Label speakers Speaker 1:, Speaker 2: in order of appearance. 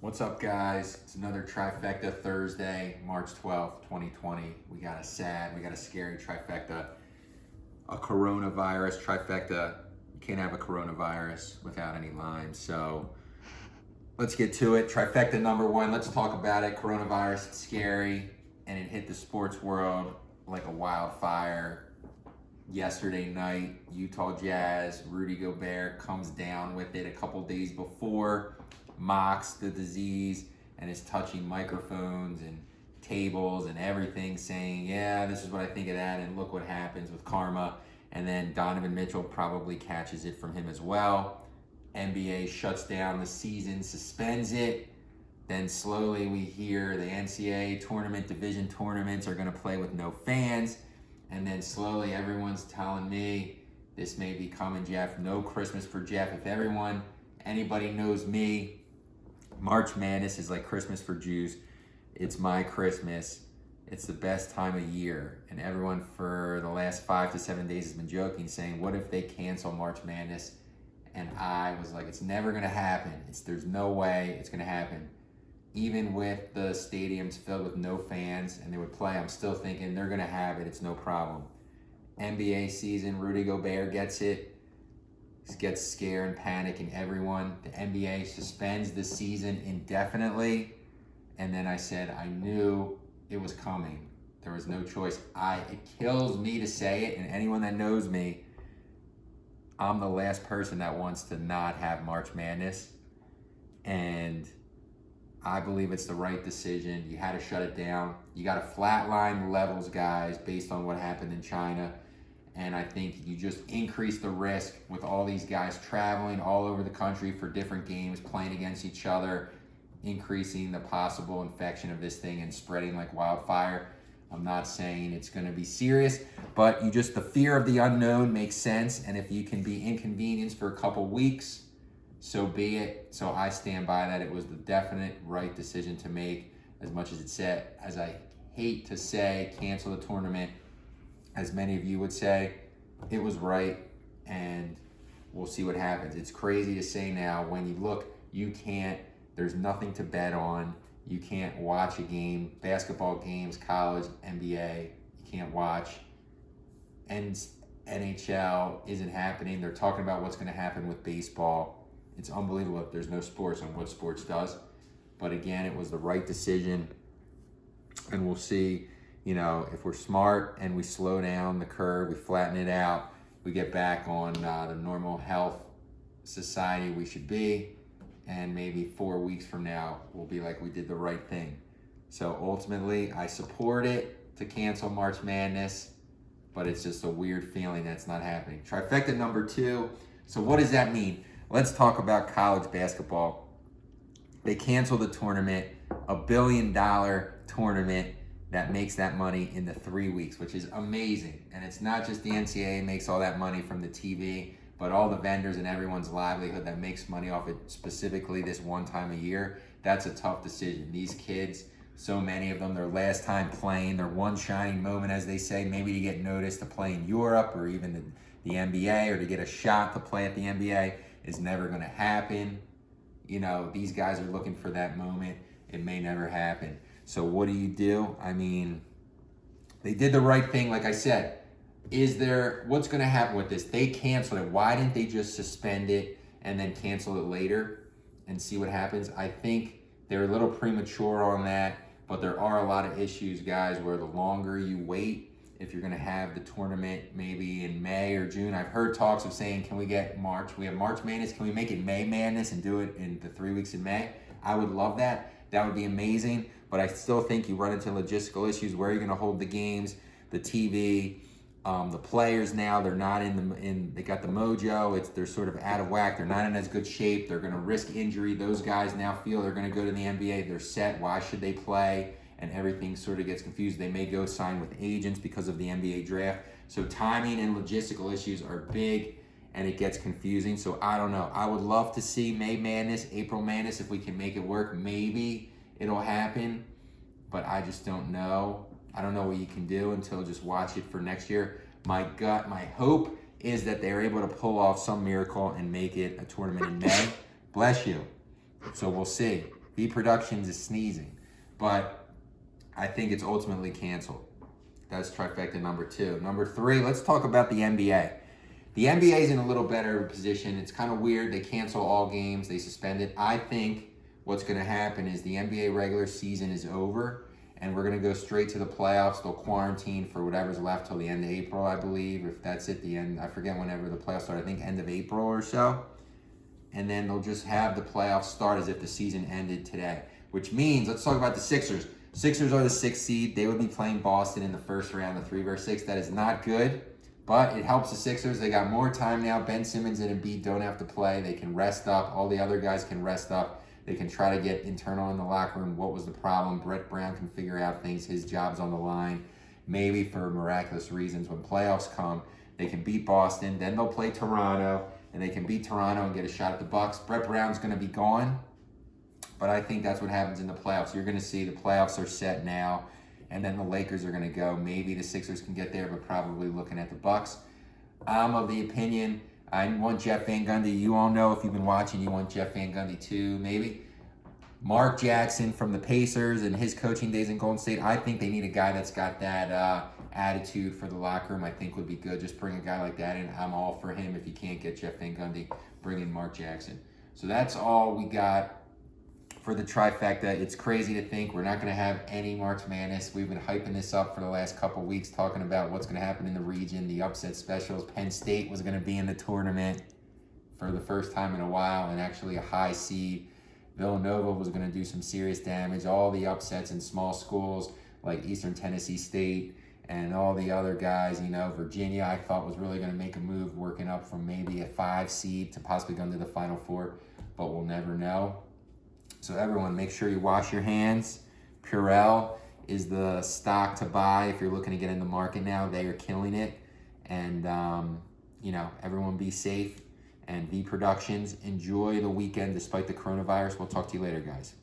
Speaker 1: What's up, guys? It's another Trifecta Thursday, March 12th, 2020. We got a scary trifecta. A coronavirus trifecta. You can't have a coronavirus without any lines. So let's get to it. Trifecta number one. Let's talk about it. Coronavirus, it's scary, and it hit the sports world like a wildfire. Yesterday night, Utah Jazz, Rudy Gobert comes down with it a couple days before, mocks the disease, and is touching microphones and tables and everything, saying, yeah, this is what I think of that, and look what happens with karma. And then Donovan Mitchell probably catches it from him as well. NBA shuts down the season, suspends it. Then slowly we hear the NCAA tournament, division tournaments are going to play with no fans. And then slowly everyone's telling me, this may be coming, Jeff. No Christmas for Jeff. If anybody knows me, March Madness is like Christmas for Jews. It's my Christmas. It's the best time of year. And everyone for the last 5 to 7 days has been joking, saying, what if they cancel March Madness? And I was like, it's never going to happen. There's no way it's going to happen. Even with the stadiums filled with no fans and they would play, I'm still thinking they're going to have it. It's no problem. NBA season, Rudy Gobert gets it. He gets scared and panic in everyone. The NBA suspends the season indefinitely. And then I said, I knew it was coming. There was no choice. It kills me to say it, and anyone that knows me, I'm the last person that wants to not have March Madness. And I believe it's the right decision. You had to shut it down. You got to flatline the levels, guys, based on what happened in China. And I think you just increase the risk with all these guys traveling all over the country for different games, playing against each other, increasing the possible infection of this thing and spreading like wildfire. I'm not saying it's going to be serious, but the fear of the unknown makes sense. And if you can be inconvenienced for a couple weeks, so be it. So I stand by that. It was the definite right decision to make, as much as I hate to say, cancel the tournament, as many of you would say, it was right, and we'll see what happens. It's crazy to say now, when you look, there's nothing to bet on. You can't watch a game, basketball games, college, NBA, you can't watch. And NHL isn't happening. They're talking about what's going to happen with baseball. It's unbelievable if there's no sports and what sports does. But again, it was the right decision. And we'll see, if we're smart and we slow down the curve, we flatten it out, we get back on the normal health society we should be. And maybe 4 weeks from now, we'll be like, we did the right thing. So ultimately, I support it to cancel March Madness, but it's just a weird feeling that's not happening. Trifecta number two. So what does that mean? Let's talk about college basketball. They canceled the tournament, $1 billion tournament that makes that money in the 3 weeks, which is amazing. And it's not just the NCAA makes all that money from the TV, but all the vendors and everyone's livelihood that makes money off it specifically this one time a year. That's a tough decision. These kids, so many of them, their last time playing, their one shining moment, as they say, maybe to get noticed to play in Europe or even the NBA, or to get a shot to play at the NBA, is never going to happen. These guys are looking for that moment. It may never happen. So what do? I mean, they did the right thing, like I said. What's going to happen with this? They canceled it. Why didn't they just suspend it and then cancel it later and see what happens? I think they're a little premature on that, but there are a lot of issues, guys, where the longer you wait, if you're going to have the tournament maybe in May or June. I've heard talks of saying, can we get March? We have March Madness. Can we make it May Madness and do it in the 3 weeks in May? I would love that. That would be amazing. But I still think you run into logistical issues. Where are you going to hold the games, the TV, the players now? They're not they got the mojo. They're sort of out of whack. They're not in as good shape. They're going to risk injury. Those guys now feel they're going to go to the NBA. They're set. Why should they play? And everything sort of gets confused. They may go sign with agents because of the NBA draft. So timing and logistical issues are big, and it gets confusing. So I don't know. I would love to see May Madness, April Madness, if we can make it work. Maybe it'll happen, but I just don't know. I don't know what you can do until just watch it for next year. My hope is that they're able to pull off some miracle and make it a tournament in May. Bless you. So we'll see. V Productions is sneezing. But I think it's ultimately canceled. That's trifecta number 2. Number 3, let's talk about the NBA. The NBA is in a little better position. It's kind of weird. They cancel all games. They suspend it. I think what's going to happen is the NBA regular season is over, and we're going to go straight to the playoffs. They'll quarantine for whatever's left till the end of April, I believe. If that's at the end, I forget whenever the playoffs start. I think end of April or so. And then they'll just have the playoffs start as if the season ended today. Which means, let's talk about the Sixers. Sixers are the 6th seed. They would be playing Boston in the first round, the 3-6. That is not good, but it helps the Sixers. They got more time now. Ben Simmons and Embiid don't have to play. They can rest up. All the other guys can rest up. They can try to get internal in the locker room. What was the problem? Brett Brown can figure out things. His job's on the line. Maybe for miraculous reasons, when playoffs come, they can beat Boston. Then they'll play Toronto, and they can beat Toronto and get a shot at the Bucks. Brett Brown's going to be gone, but I think that's what happens in the playoffs. You're going to see the playoffs are set now, and then the Lakers are going to go. Maybe the Sixers can get there, but probably looking at the Bucks. I'm of the opinion I want Jeff Van Gundy. You all know, if you've been watching, you want Jeff Van Gundy too, maybe. Mark Jackson from the Pacers and his coaching days in Golden State. I think they need a guy that's got that attitude for the locker room. I think would be good. Just bring a guy like that in. I'm all for him. If you can't get Jeff Van Gundy, bring in Mark Jackson. So that's all we got for the trifecta. It's crazy to think we're not going to have any March Madness. We've been hyping this up for the last couple weeks, talking about what's going to happen in the region, the upset specials. Penn State was going to be in the tournament for the first time in a while, and actually a high seed. Villanova was going to do some serious damage. All the upsets in small schools like Eastern Tennessee State and all the other guys, Virginia, I thought was really going to make a move, working up from maybe a 5 seed to possibly going to the Final Four, but we'll never know. So everyone, make sure you wash your hands. Purell is the stock to buy if you're looking to get in the market now. They are killing it. And, everyone be safe. And V Productions, enjoy the weekend despite the coronavirus. We'll talk to you later, guys.